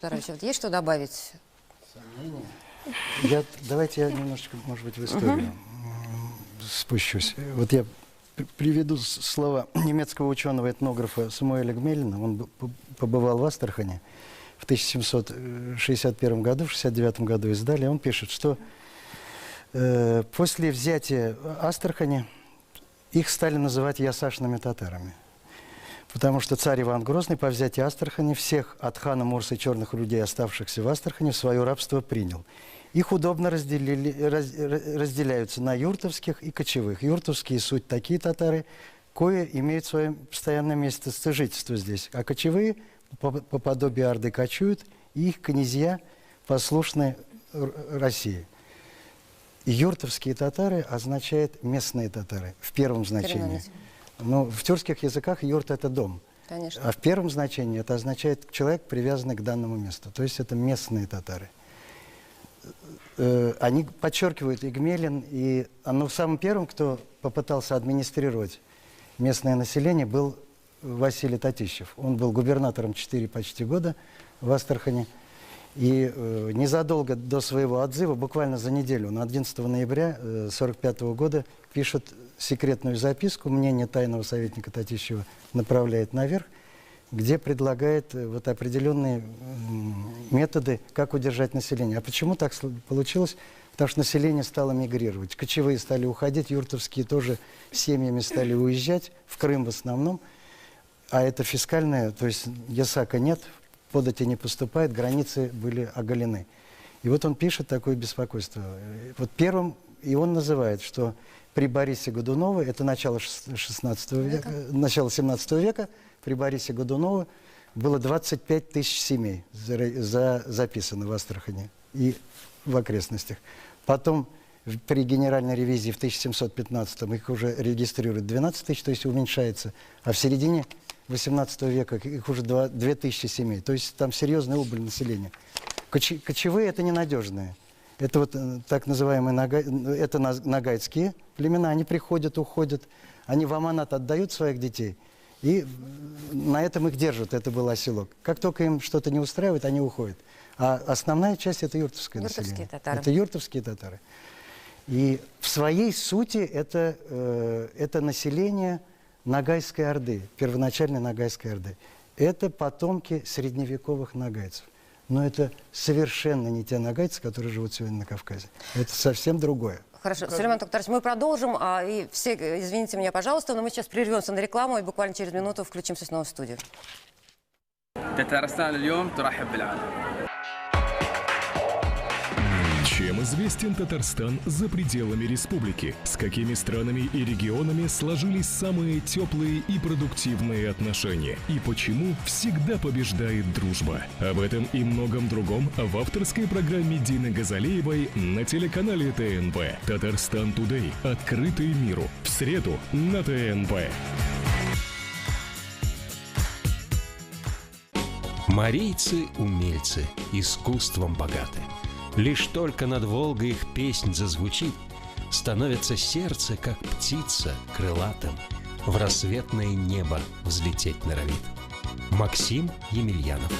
Вот есть что добавить? Сомнения? Давайте я немножечко, может быть, в историю спущусь. Вот я приведу слова немецкого ученого-этнографа Самуэля Гмелина. Он побывал в Астрахани в 1761 году, в 1769 году издали. Он пишет, что после взятия Астрахани их стали называть ясашными татарами. Потому что царь Иван Грозный по взятии Астрахани всех от хана Мурсы черных людей, оставшихся в Астрахани, в свое рабство принял. Их удобно разделяются на юртовских и кочевых. Юртовские суть такие татары, кое имеют свое постоянное место жительства здесь. А кочевые по подобию Орды кочуют, и их князья послушны России. Юртовские татары означает местные татары в первом значении. Но в тюркских языках юрт – это дом. Конечно. А в первом значении это означает человек, привязанный к данному месту. То есть это местные татары. Они подчеркивают и Гмелин, и самым первым, кто попытался администрировать местное население, был Василий Татищев. Он был губернатором 4 почти года в Астрахани. И незадолго до своего отзыва, буквально за неделю, на 11 ноября 1945 года, пишет секретную записку, мнение тайного советника Татищева направляет наверх, где предлагает вот определенные методы, как удержать население. А почему так получилось? Потому что население стало мигрировать. Кочевые стали уходить, юртовские тоже семьями стали уезжать, в Крым в основном. А это фискальное, то есть ясака нет, подати не поступает, границы были оголены. И вот он пишет такое беспокойство. Вот первым, и он называет, что при Борисе Годунове, это начало 16 века, начало 17 века, при Борисе Годунове было 25 тысяч семей записано в Астрахани и в окрестностях. Потом при генеральной ревизии в 1715 их уже регистрируют 12 тысяч, то есть уменьшается. А в середине 18 века их уже 2000 семей. То есть там серьезная убыль населения. Кочевые – это ненадежные. Это вот так называемые нагайские племена. Они приходят, уходят. Они в аманат отдают своих детей. И на этом их держат. Это был оселок. Как только им что-то не устраивает, они уходят. А основная часть – это юртовское население. Татары. Это юртовские татары. И в своей сути это население Ногайской Орды, первоначальной Ногайской Орды. Это потомки средневековых ногайцев. Но это совершенно не те ногайцы, которые живут сегодня на Кавказе. Это совсем другое. Хорошо, Сулейман Токтарович, мы продолжим. И все, извините меня, пожалуйста, но мы сейчас прервемся на рекламу и буквально через минуту включимся снова в студию. Чем известен Татарстан за пределами республики? С какими странами и регионами сложились самые теплые и продуктивные отношения? И почему всегда побеждает дружба? Об этом и многом другом в авторской программе Дины Газалеевой на телеканале ТНП. Татарстан Тудей. Открытый миру. В среду на ТНП. Марийцы-умельцы искусством богаты. Лишь только над Волгой их песнь зазвучит, становится сердце, как птица, крылатым, в рассветное небо взлететь норовит. Максим Емельянов.